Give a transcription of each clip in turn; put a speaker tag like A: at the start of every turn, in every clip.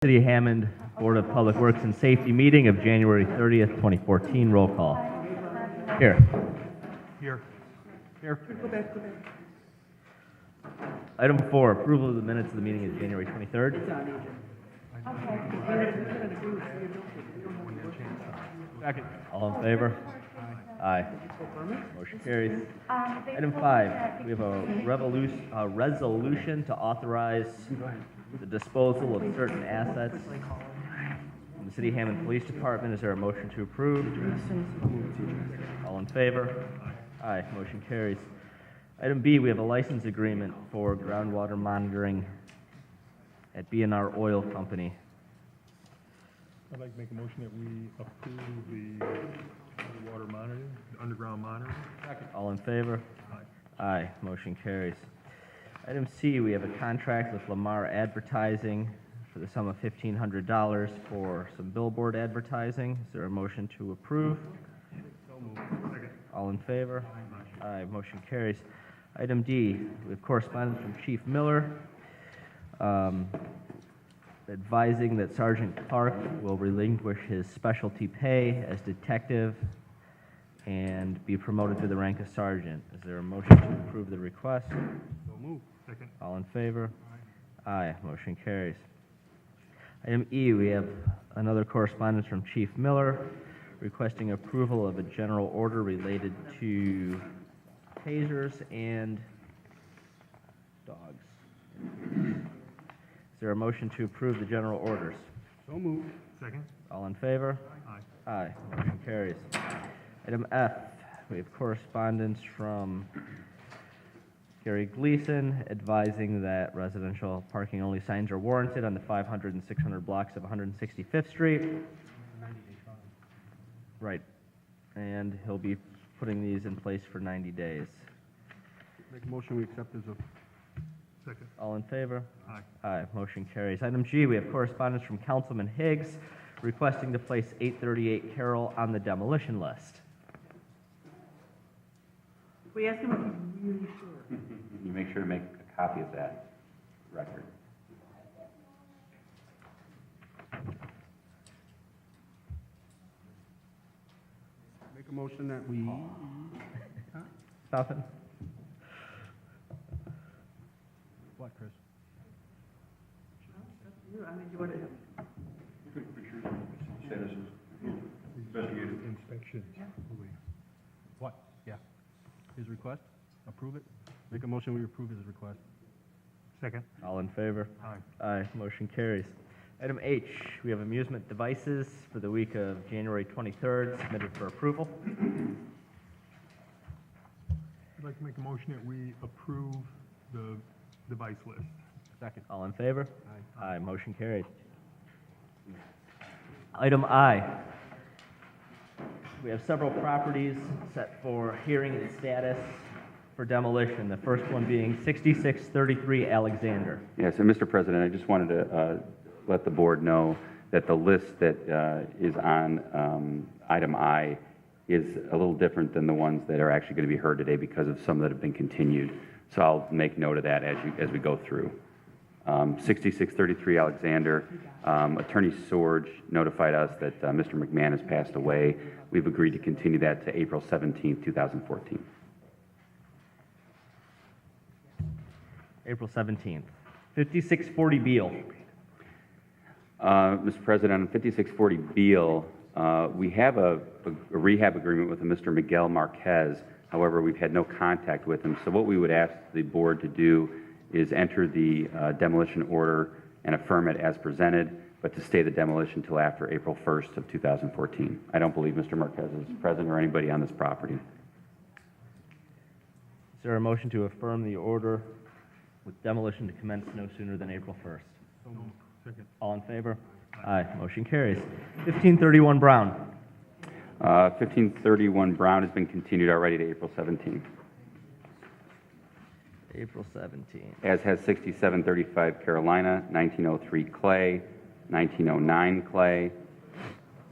A: City of Hammond Board of Public Works and Safety meeting of January 30th, 2014. Roll call. Here.
B: Here.
A: Item 4, approval of the minutes of the meeting of January 23rd.
B: Second.
A: All in favor? Aye. Motion carries. Item 5, we have a resolution to authorize the disposal of certain assets in the City of Hammond Police Department. Is there a motion to approve? All in favor? Aye. Motion carries. Item B, we have a license agreement for groundwater monitoring at B&R Oil Company.
B: I'd like to make a motion that we approve the water monitoring, the underground monitoring. Second.
A: All in favor?
B: Aye.
A: Aye. Motion carries. Item C, we have a contract with Lamar Advertising for the sum of $1,500 for some billboard advertising. Is there a motion to approve?
B: So moved. Second.
A: All in favor? Aye. Motion carries. Item D, we have correspondence from Chief Miller advising that Sergeant Clark will relinquish his specialty pay as detective and be promoted to the rank of sergeant. Is there a motion to approve the request?
B: So moved. Second.
A: All in favor? Aye. Motion carries. Item E, we have another correspondence from Chief Miller requesting approval of a general order related to tasers and dogs. Is there a motion to approve the general orders?
B: So moved. Second.
A: All in favor?
B: Aye.
A: Aye. Motion carries. Item F, we have correspondence from Gary Gleason advising that residential parking only signs are warranted on the 500 and 600 blocks of 165th Street. Right. And he'll be putting these in place for 90 days.
B: Make a motion we accept as a... Second.
A: All in favor?
B: Aye.
A: Aye. Motion carries. Item G, we have correspondence from Councilman Higgs requesting to place 838 Carroll on the demolition list.
C: We asked him if he's really sure.
D: You make sure to make a copy of that record.
B: Make a motion that we...
A: Nothing?
B: What, Chris?
C: I mean, you want to,
B: Inspection. What? Yeah. His request? Approve it? Make a motion we approve his request. Second.
A: All in favor?
B: Aye.
A: Aye. Motion carries. Item H, we have amusement devices for the week of January 23rd submitted for approval.
B: I'd like to make a motion that we approve the device list. Second.
A: All in favor?
B: Aye.
A: Aye. Motion carries. Item I, we have several properties set for hearing and status for demolition, the first one being 6633 Alexander.
D: Yes, and Mr. President, I just wanted to let the board know that the list that is on item I is a little different than the ones that are actually going to be heard today because of some that have been continued. So I'll make note of that as we go through. 6633 Alexander, Attorney Sorge notified us that Mr. McMahon has passed away. We've agreed to continue that to April 17th, 2014.
A: April 17th. 5640 Beale.
D: Mr. President, on 5640 Beale, we have a rehab agreement with a Mr. Miguel Marquez. However, we've had no contact with him. So what we would ask the board to do is enter the demolition order and affirm it as presented, but to stay the demolition until after April 1st of 2014. I don't believe Mr. Marquez is present or anybody on this property.
A: Is there a motion to affirm the order with demolition to commence no sooner than April 1st?
B: So moved. Second.
A: All in favor? Aye. Motion carries. 1531 Brown.
D: 1531 Brown has been continued already to April 17th,
A: April 17th.
D: as has 6735 Carolina, 1903 Clay, 1909 Clay,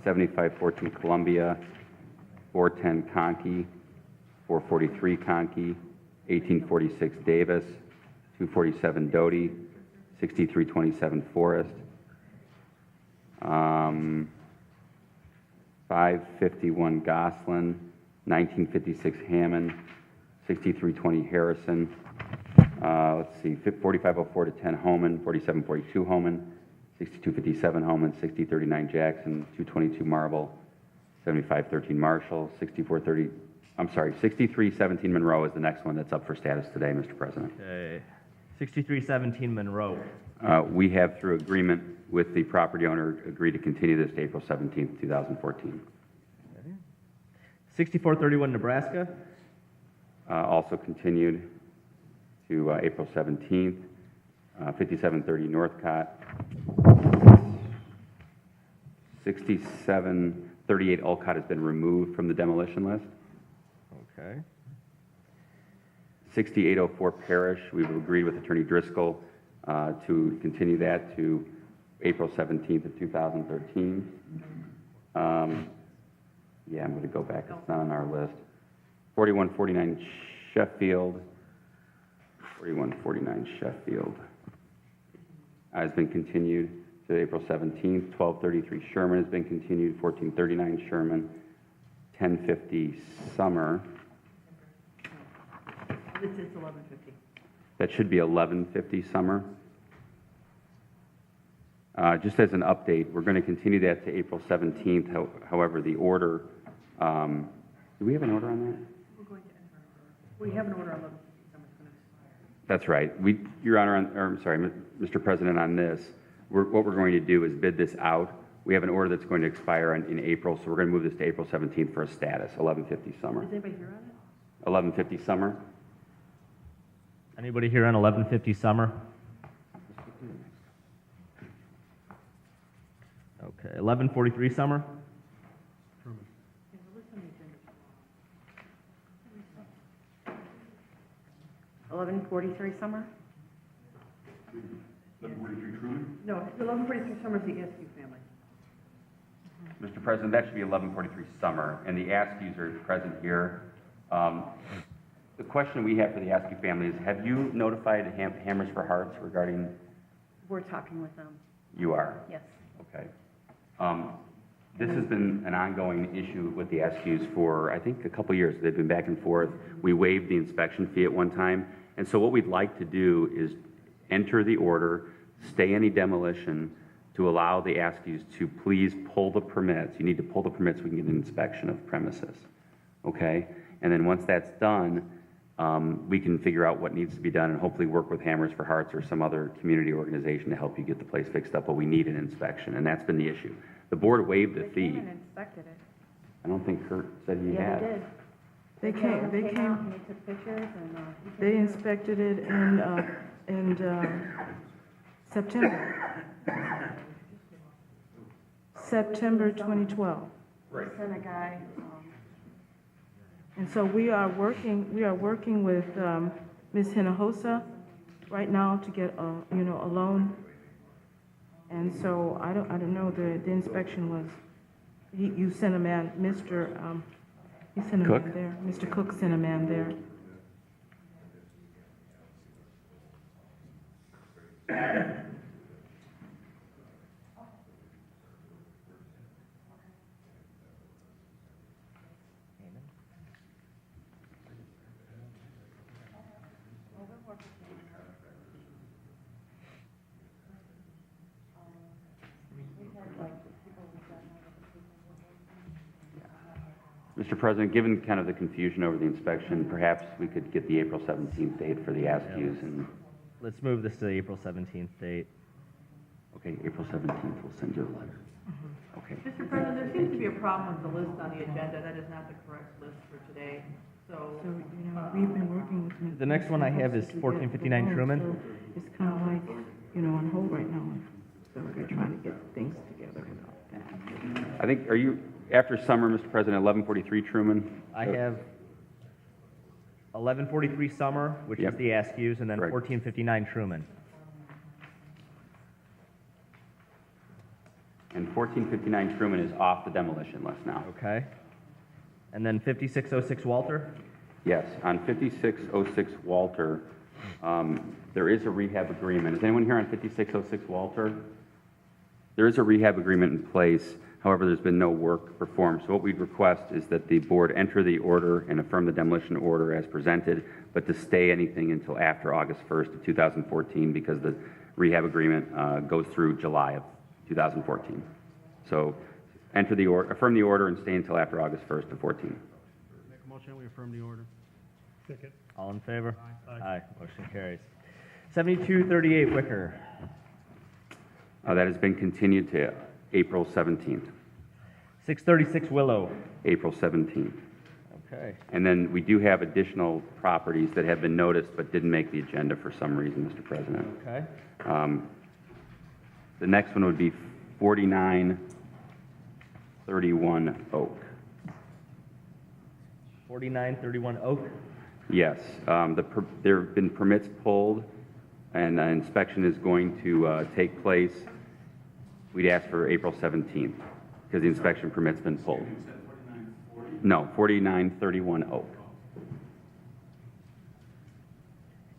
D: 7514 Columbia, 410 Conkey, 443 Conkey, 1846 Davis, 247 Doty, 6327 Forest, 551 Goslin, 1956 Hammond, 6320 Harrison, let's see, 4504 to 10 Homan, 4742 Homan, 6257 Homan, 6039 Jackson, 222 Marble, 7513 Marshall, 6317 Monroe is the next one that's up for status today, Mr. President.
A: Okay. 6317 Monroe.
D: We have, through agreement with the property owner, agreed to continue this to April 17th, 2014.
A: 6431 Nebraska.
D: Also continued to April 17th. 5730 Northcott. 6738 Olcott has been removed from the demolition list.
A: Okay.
D: 6804 Parish, we've agreed with Attorney Driscoll to continue that to April 17th of 2013. Yeah, I'm going to go back. It's not on our list. 4149 Sheffield. 4149 Sheffield has been continued to April 17th. 1233 Sherman has been continued. 1439 Sherman. 1050 Summer.
C: This is 1150.
D: That should be 1150 Summer. Just as an update, we're going to continue that to April 17th. However, the order, do we have an order on that?
C: We're going to enter. We have an order on 1150. Summer's going to expire.
D: That's right. Your Honor, I'm sorry, Mr. President, on this, what we're going to do is bid this out. We have an order that's going to expire in April, so we're going to move this to April 17th for a status, 1150 Summer.
C: Is anybody here on it?
D: 1150 Summer?
A: Anybody here on 1150 Summer? Okay. 1143 Summer.
C: Yeah, the list on the agenda.
E: 1143 Summer?
C: No, 1143 Summer is the Askew family.
D: Mr. President, that should be 1143 Summer, and the Askews are present here. The question we have for the Askew family is, have you notified Hammers for Hearts regarding?
E: We're talking with them,
D: You are?
E: yes.
D: Okay. This has been an ongoing issue with the Askews for, I think, a couple years. They've been back and forth. We waived the inspection fee at one time. And so what we'd like to do is enter the order, stay any demolition, to allow the Askews to please pull the permits. You need to pull the permits so we can get an inspection of premises. Okay? And then once that's done, we can figure out what needs to be done and hopefully work with Hammers for Hearts or some other community organization to help you get the place fixed up, but we need an inspection, and that's been the issue. The board waived the
E: They
D: fee.
E: came and inspected it.
D: I don't think Kurt said he
E: Yeah,
D: had.
E: they did.
F: They
E: out
F: came,
E: and they took pictures and,
F: they inspected it in September 2012.
E: sent a guy,
F: And so we are working with Ms. Hinojosa right now to get a loan. And so I don't know, the inspection was, you sent a man, you sent a
D: Cook?
F: man there. Mr. Cook sent a man there.
D: Mr. President, given kind of the confusion over the inspection, perhaps we could get the April 17th date for the Askews and,
A: Let's move this to the April 17th date.
D: okay, April 17th, we'll send you a letter. Okay.
C: Mr. President, there seems to be a problem with the list on the agenda. That is not the correct list for today. So,
F: So, we've been working with Ms.
A: The next one I have is
F: to get
A: 1459
F: the loan,
A: Truman.
F: so it's kind of like, on hold right now. So we're trying to get things together about that.
D: I think, are you, after summer, Mr. President, 1143 Truman?
A: I have 1143 Summer, which is
D: Yep.
A: the Askews, and then
D: Correct.
A: 1459 Truman.
D: And 1459 Truman is off the demolition list now.
A: Okay. And then 5606 Walter.
D: Yes, on 5606 Walter, there is a rehab agreement. Is anyone here on 5606 Walter? There is a rehab agreement in place, however, there's been no work performed. So what we'd request is that the board enter the order and affirm the demolition order as presented, but to stay anything until after August 1st of 2014, because the rehab agreement goes through July of 2014. So enter the order, affirm the order and stay until after August 1st of 14.
B: Make a motion, we affirm the order.
A: All in favor?
B: Aye.
A: Motion carries. 7238 Wicker.
D: That has been continued to April 17th.
A: 636 Willow.
D: April 17th.
A: Okay.
D: And then we do have additional properties that have been noticed but didn't make the agenda for some reason, Mr. President.
A: Okay.
D: The next one would be 4931 Oak.
A: 4931 Oak.
D: Yes, there have been permits pulled, and an inspection is going to take place. We'd ask for April 17th, because the inspection permit's been pulled. No, 4931 Oak.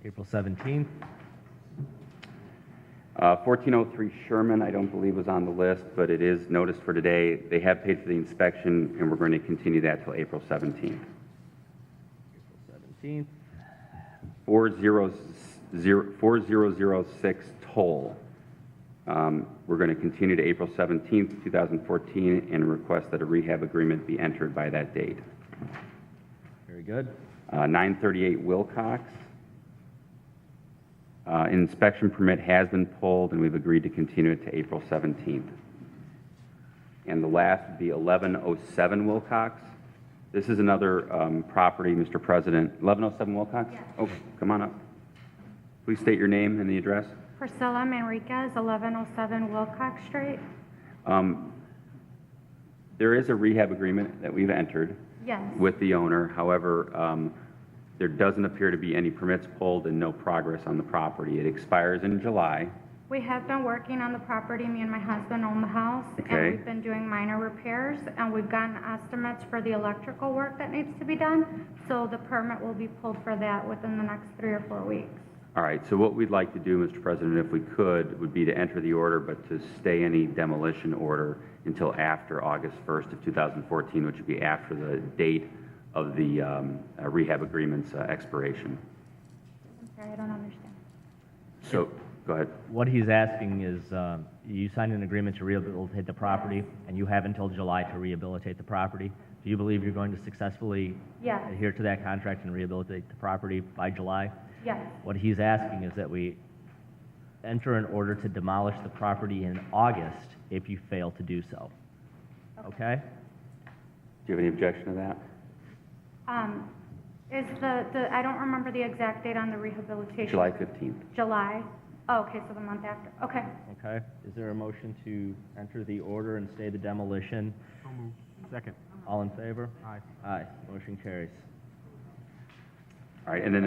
A: April 17th.
D: 1403 Sherman, I don't believe was on the list, but it is noticed for today. They have paid for the inspection, and we're going to continue that till April 17th.
A: 17th.
D: 4006 Toll. We're going to continue to April 17th, 2014, and request that a rehab agreement be entered by that date.
A: Very good.
D: 938 Wilcox. Inspection permit has been pulled, and we've agreed to continue it to April 17th. And the last would be 1107 Wilcox. This is another property, Mr. President. 1107 Wilcox?
G: Yes.
D: Oh, come on up. Please state your name and the address.
G: Priscilla Manriquez, 1107 Wilcox Street.
D: There is a rehab agreement that we've entered
G: Yes.
D: with the owner. However, there doesn't appear to be any permits pulled and no progress on the property. It expires in July.
G: We have been working on the property. Me and my husband own the house.
D: Okay.
G: And we've been doing minor repairs, and we've gotten estimates for the electrical work that needs to be done. So the permit will be pulled for that within the next 3 or 4 weeks.
D: All right, so what we'd like to do, Mr. President, if we could, would be to enter the order, but to stay any demolition order until after August 1st of 2014, which would be after the date of the rehab agreement's expiration.
G: I'm sorry, I don't understand.
D: So, go ahead.
A: What he's asking is, you signed an agreement to rehabilitate the property, and you have until July to rehabilitate the property. Do you believe you're going to successfully
G: Yes.
A: adhere to that contract and rehabilitate the property by July?
G: Yes.
A: What he's asking is that we enter an order to demolish the property in August if you fail to do so. Okay?
D: Do you have any objection to that?
G: Is I don't remember the exact date on the rehabilitation.
D: July 15th.
G: July? Oh, okay, so the month after. Okay.
A: Okay. Is there a motion to enter the order and stay the demolition?
B: So moved. Second.
A: All in favor?
B: Aye.
A: Aye. Motion carries.
D: All right, and then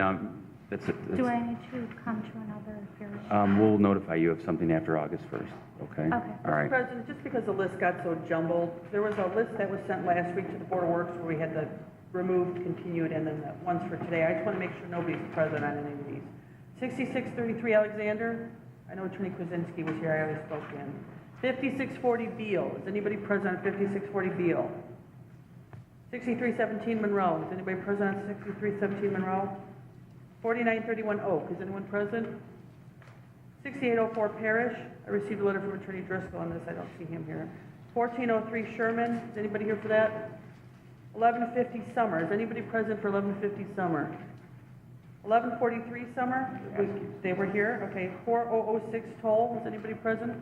D: that's it.
G: Do I need to come to another hearing?
D: We'll notify you of something after August 1st, okay?
G: Okay.
D: All right.
C: President, just because the list got so jumbled, there was a list that was sent last week to the Board of Works where we had the removed, continued, and then the ones for today. I just want to make sure nobody's present on any of these. 6633 Alexander, I know Attorney Kwasinski was here, I already spoke to him. 5640 Beal, is anybody present on 5640 Beal? 6317 Monroe, is anybody present on 6317 Monroe? 4931 Oak, is anyone present? 6804 Parrish, I received a letter from Attorney Driscoll on this, I don't see him here. 1403 Sherman, is anybody here for that? 1150 Summer, is anybody present for 1150 Summer? 1143 Summer, they were here, okay. 4006 Toll, is anybody present?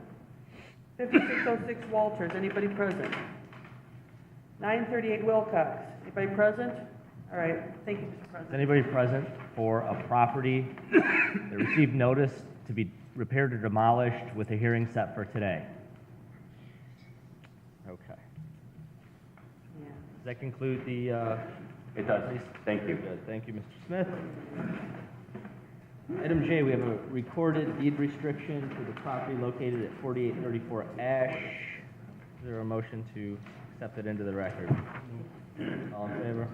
C: 5606 Walters, anybody present? 938 Wilcox, anybody present? All right, thank you, Mr.
A: Is
C: President.
A: anybody present for a property that received notice to be repaired or demolished with a hearing set for today? Okay.
C: Yeah.
A: Does that conclude the,
D: It does. Thank you.
A: Good. Thank you, Mr. Smith. Item J, we have a recorded deed restriction to the property located at 4834 Ash. Is there a motion to accept it into the record? All in favor?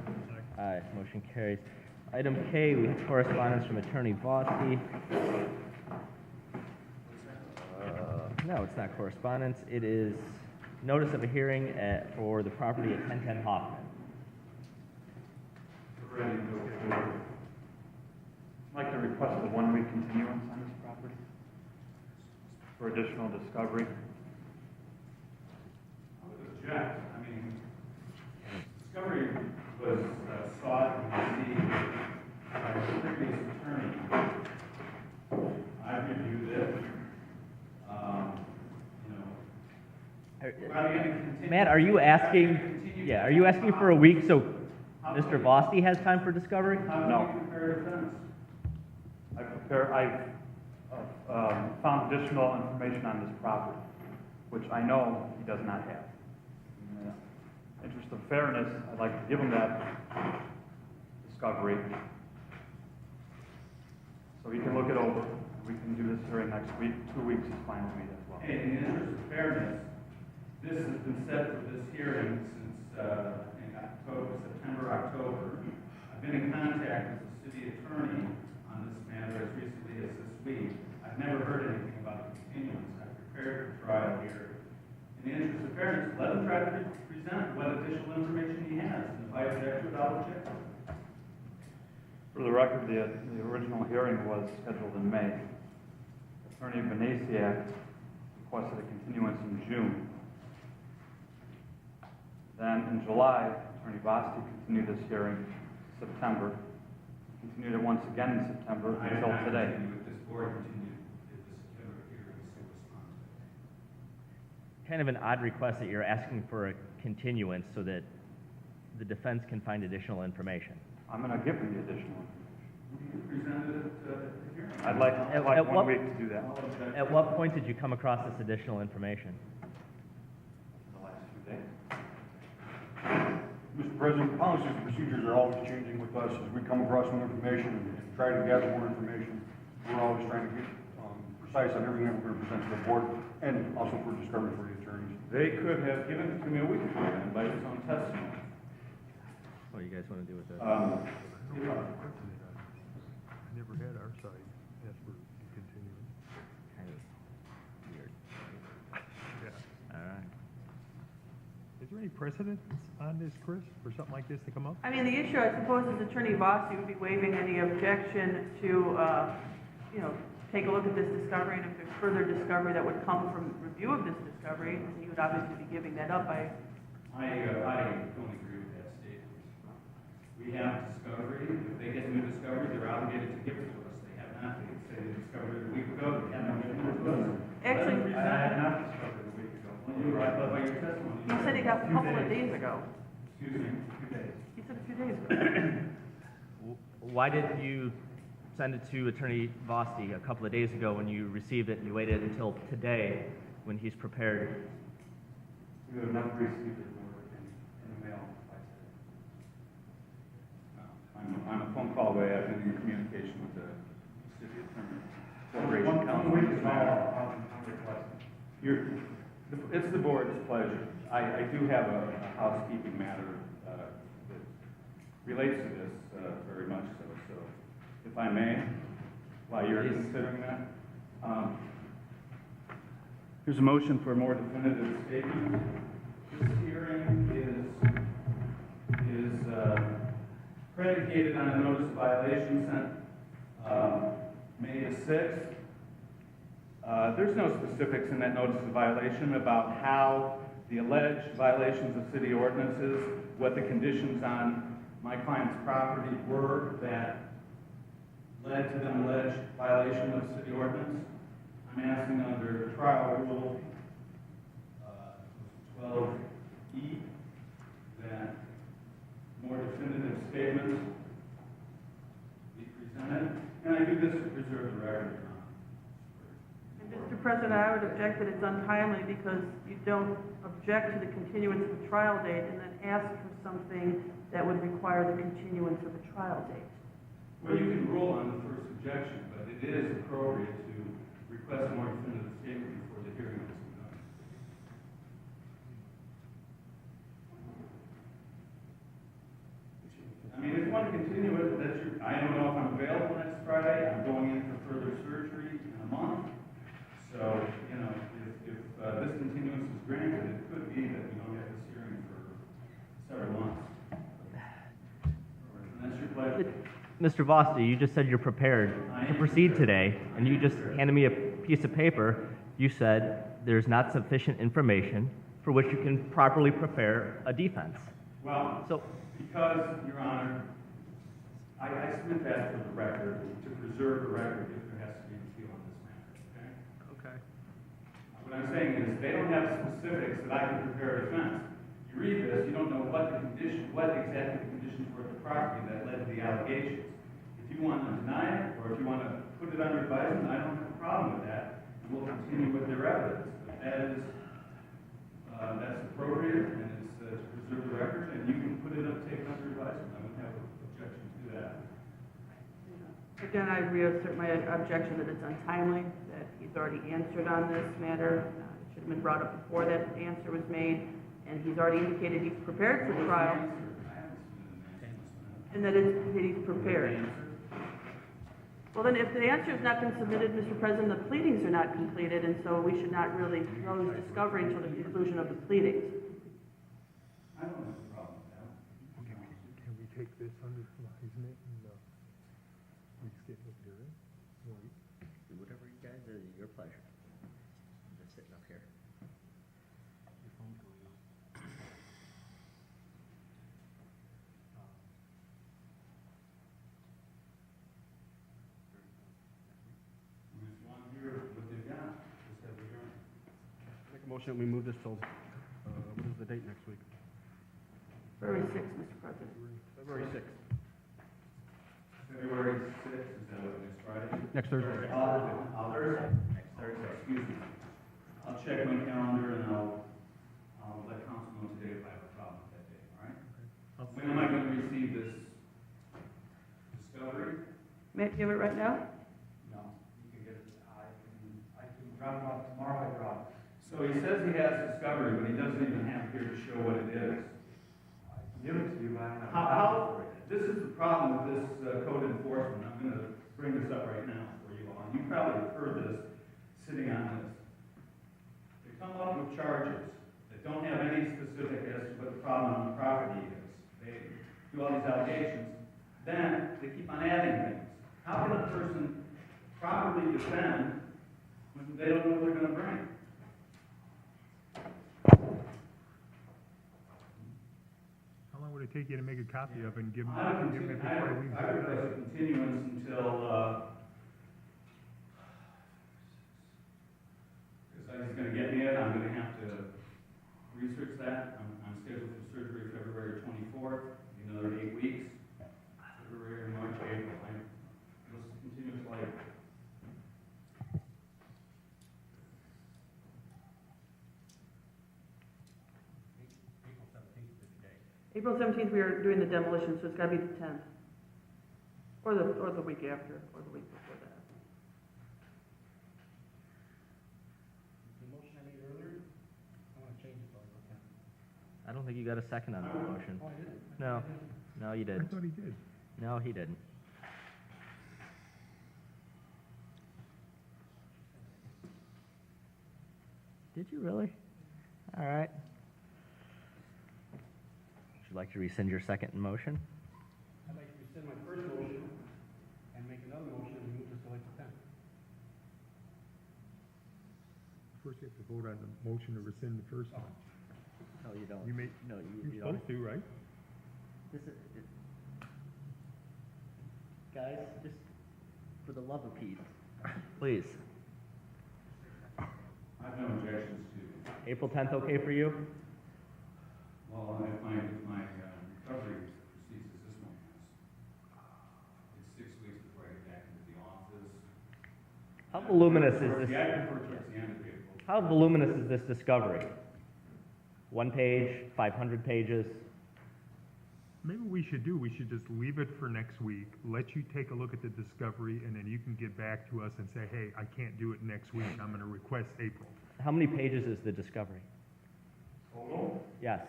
A: Aye. Motion carries. Item K, we have correspondence from Attorney Vosky. No, it's not correspondence. It is notice of a hearing for the property at 1010 Hoffman.
H: Ready to go forward. I'd like to request a one-week continuance on this property for additional discovery.
I: I would object. I mean, discovery was sought and received by the previous attorney. I reviewed it.
A: Matt, are you asking, yeah, are you asking for a week so Mr. Vosti has time for discovery?
H: No. I've found additional information on this property, which I know he does not have. In the interest of fairness, I'd like to give him that discovery so he can look it over. We can do this hearing next week. 2 weeks is fine with me as well.
I: Hey, in the interest of fairness, this has been set for this hearing since, I think, September, October. I've been in contact with the city attorney on this matter as recently as this week. I've never heard anything about the continuance. I've prepared for trial here. In the interest of fairness, let him try to present what additional information he has, and if I object to it, I'll object to it.
H: For the record, the original hearing was scheduled in May. Attorney Venesiak requested a continuance in June. Then in July, Attorney Vosti continued this hearing to September, continued it once again in September until today.
I: This board continued this hearing so responsive.
A: Kind of an odd request that you're asking for a continuance so that the defense can find additional information.
H: I'm going to give him the additional information.
I: You presented it at the hearing.
H: I'd like
A: At
H: 1
A: what-
H: week to do that.
A: At what point did you come across this additional information?
H: The last few days.
J: Mr. President, policies and procedures are always changing with us as we come across new information and try to gather more information. We're always trying to get precise on everything that we're going to present to the board and also for discovery for the attorneys.
I: They could have given it to me a week ago then by his own testimony.
A: What do you guys want to do with this?
B: I never had our side ask for continuance.
A: Kind of weird.
B: Yeah.
A: All right.
B: Is there any precedent on this, Chris, for something like this to come up?
C: I mean, the issue, I suppose, is Attorney Vosti would be waiving any objection to, take a look at this discovery, and if there's further discovery that would come from review of this discovery, he would obviously be giving that up by,
I: I don't agree with that statement. We have discovery. If they get new discovery, they're obligated to give it to us. They have not. They say they discovered it a week ago. They have not given it to us.
C: Actually-
I: I had not discovered it a week ago. Well, you were right, but by your testimony.
C: he said he got a couple of days ago.
I: Excuse me, 2 days.
C: He said a few days ago.
A: Why did you send it to Attorney Vosti a couple of days ago when you received it and you waited until today when he's prepared?
H: We have not received it in the mail.
I: I'm a phone call away. I've been in communication with the city attorney. Corporation
H: One week is all I'm requesting.
I: It's the board's pleasure. I do have a housekeeping matter that relates to this very much so. So if I may, while you're
A: Please.
I: considering that, here's a motion for a more definitive statement. This hearing is predicated on a notice of violation sent May the 6th. There's no specifics in that notice of violation about how the alleged violations of city ordinances, what the conditions on my client's property were that led to the alleged violation of city ordinance. I'm asking under trial rule 12E that more definitive statements be presented, and I do this to preserve the record.
C: And Mr. President, I would object that it's untimely because you don't object to the continuance of the trial date and then ask for something that would require the continuance of the trial date.
I: Well, you can rule on the first objection, but it is appropriate to request a more definitive statement before the hearing is done. I mean, if you want to continue it, I don't know if I'm available next Friday. I'm going in for further surgery in a month. So, if
A: Mr. Vosti, you just said you're prepared to proceed today, and you just handed me a piece of paper. You said there's not sufficient information for which you can properly prepare a defense.
I: Well,
A: So,
I: because, Your Honor, I submit that for the record, to preserve the record if there has to be an appeal on this matter, okay?
B: Okay.
I: What I'm saying is, they don't have specifics that I can prepare a defense. You read this, you don't know what exactly the conditions were of the property that led to the allegations. If you want to deny it, or if you want to put it under advisement, I don't have a problem with that, and we'll continue with their evidence. But that is, that's appropriate, and it's to preserve the record, and you can put it up, take it under advisement. I wouldn't have an objection to that.
C: Again, I reassert my objection that it's untimely, that he's already answered on this matter. It should have been brought up before that answer was made, and he's already indicated he's prepared for trial, and that he's prepared. Well, then, if the answer has not been submitted, Mr. President, the pleadings are not completed, and so we should not really close discovery until the conclusion of the pleadings.
I: I don't have a problem with that.
K: Can we take this under advisement and, reschedule the hearing?
A: do whatever you guys do, your pleasure. I'm just sitting up here.
I: We just want to hear what they've got. Just have a hearing.
B: Make a motion, we move this till, what is the date next week?
C: February 6th, Mr. President.
B: February 6th.
I: February 6th, is that what, next Friday?
B: Next Thursday.
I: Thursday? Next Thursday, excuse me. I'll check my calendar and I'll let council know today if I have a problem with that day, all right? When am I going to receive this discovery?
C: May I give it right now?
I: No, you can get it, I can drop it off tomorrow, I drop. So he says he has discovery, but he doesn't even have here to show what it is. I can give it to you, but I don't know. This is the problem with this code enforcement. I'm going to bring this up right now for you all. You probably have heard this sitting on this. They come up with charges that don't have any specific as to what the problem on the property is. They do all these allegations. Then they keep on adding things. How can a person properly defend when they don't know what they're going to bring?
K: How long would it take you to make a copy of it and give them,
I: I
K: give them it
I: I
K: before we?
I: request a continuance until, because he's going to get me it, I'm going to have to research that. I'm scheduled for surgery February 24th, another 8 weeks. February, March, April. Let's continue until April.
C: April 17th, we are doing the demolition, so it's got to be the 10th. Or the week after, or the week before that.
B: The motion I made earlier, I want to change it,
A: I don't think you got a second on that motion.
B: Oh, I didn't.
A: No, no, you
K: I
A: did.
K: thought he did.
A: No, he didn't. Did you really? All right. Would you like to rescind your second motion?
B: I'd like to rescind my first motion and make another motion and move this to like the 10th.
K: First, you have to vote on the motion to rescind the first one.
A: No, you don't.
K: You may,
A: No,
K: you're
A: you don't.
K: supposed to, right?
A: This is, guys, just for the love of Pete, please.
I: I have no objections to.
A: April 10th, okay for you?
I: Well, if my recovery proceeds as this one has, it's 6 weeks before I get back into the office.
A: How voluminous is this?
I: Yeah, I prefer towards the end of April.
A: How voluminous is this discovery? 1 page, 500 pages?
K: Maybe we should just leave it for next week, let you take a look at the discovery, and then you can get back to us and say, hey, I can't do it next week, I'm gonna request April.
A: How many pages is the discovery?
H: Total?
A: Yes.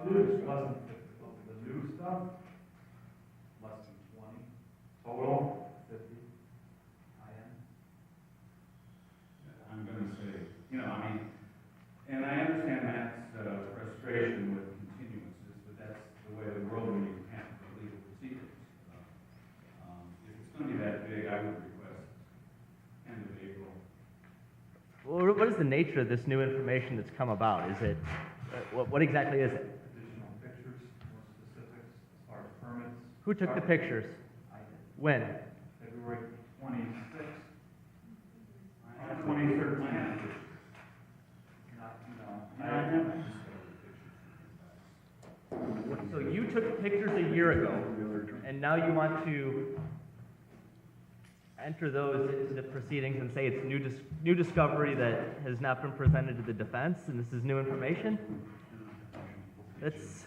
H: This wasn't the new stuff, less than 20. Total, 50.
I: I'm going to say, and I understand Matt's frustration with continuances, but that's the way of the world when you have legal proceedings.
A: nature of this new information that's come about? Is it, what exactly is it?
H: Additional pictures, more specifics as far as permits.
A: Who took the pictures? When?
H: February 26th. 2013.
A: So you took pictures a year ago, and now you want to enter those into the proceedings and say it's new discovery that has not been presented to the defense, and this is new information? It's,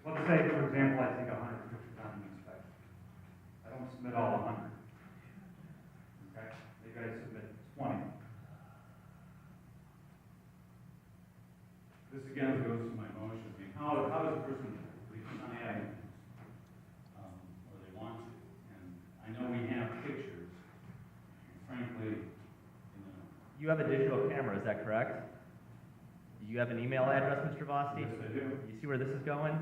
H: Let's say, for example, I take 100 pictures on an inspection. I don't submit all 100. Okay? You guys submit 20.
I: This again goes to my motion. I mean, how does a person leave on the avenue? Or they want to? And I know we have pictures. Frankly,
A: you have a digital camera, is that correct? Do you have an email address, Mr. Vosti?
I: Yes, I do.
A: You see where this is going?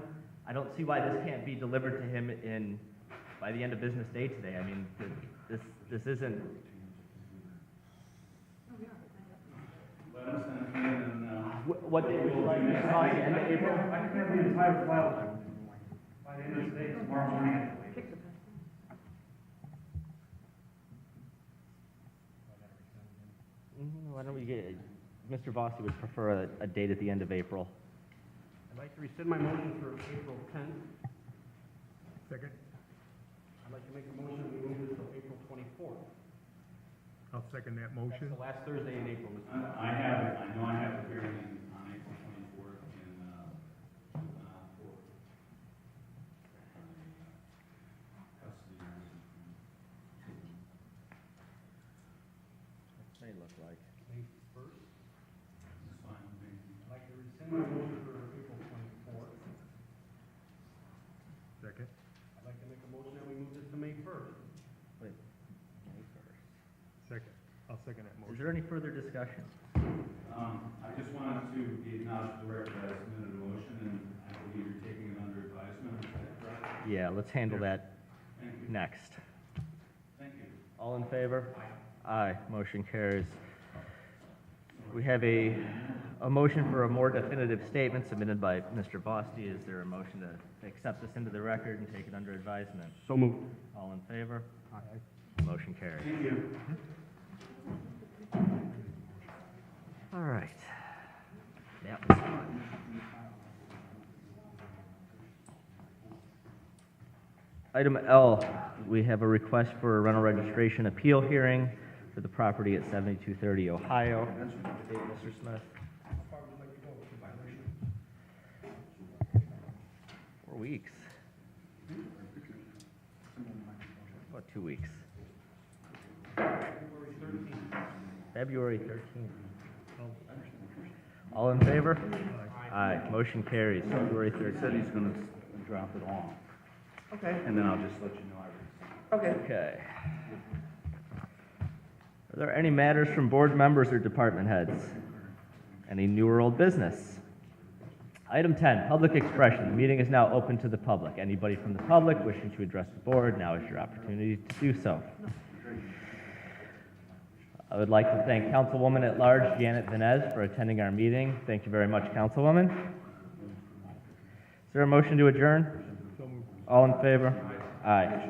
A: I don't see why this can't be delivered to him by the end of business day today. I mean, this isn't,
I: let them send it to me and
A: what day would you like, Mr. Vosti, end of April?
H: I can have the entire file by the end of the day, tomorrow morning.
A: Why don't we get, Mr. Vosti would prefer a date at the end of April.
B: I'd like to rescind my motion for April 10th.
K: Second?
B: I'd like to make a motion, we move this to April 24th.
K: I'll second that
B: That's
K: motion.
B: the last Thursday in April, Mr. Chairman.
I: I know I have a hearing on April 24th in, for, custody.
A: What may look like.
B: May 1st.
I: It's fine with me.
B: I'd like to rescind my motion for April 24th.
K: Second?
B: I'd like to make a motion that we move this to May 1st.
A: Wait, May 1st.
K: Second. I'll second that
A: Is
K: motion.
A: there any further discussion?
I: I just wanted to be acknowledged the record that I submitted a motion, and I believe you're taking it under advisement, is that correct?
A: Yeah, let's handle that
I: Thank you.
A: next.
I: Thank you.
A: All in favor? Aye. Motion carries. We have a motion for a more definitive statement submitted by Mr. Vosti. Is there a motion to accept this into the record and take it under advisement?
B: So moved.
A: All in favor?
B: Aye.
A: Motion carries.
I: Thank you.
A: All right. That was fun. Item L, we have a request for a rental registration appeal hearing for the property at 7230 Ohio. Mr. Smith. 4 weeks. About 2 weeks. February 13th. All in favor? Aye. Motion carries. February 13th.
J: Said he's gonna drop it off,
C: Okay,
J: and then I'll just let you know
C: okay.
A: Okay. Are there any matters from board members or department heads? Any new or old business? Item 10, public expression. The meeting is now open to the public. Anybody from the public wishing to address the board, now is your opportunity to do so. I would like to thank Councilwoman at Large Janet Venez for attending our meeting. Thank you very much, Councilwoman. Is there a motion to adjourn? All in favor? Aye.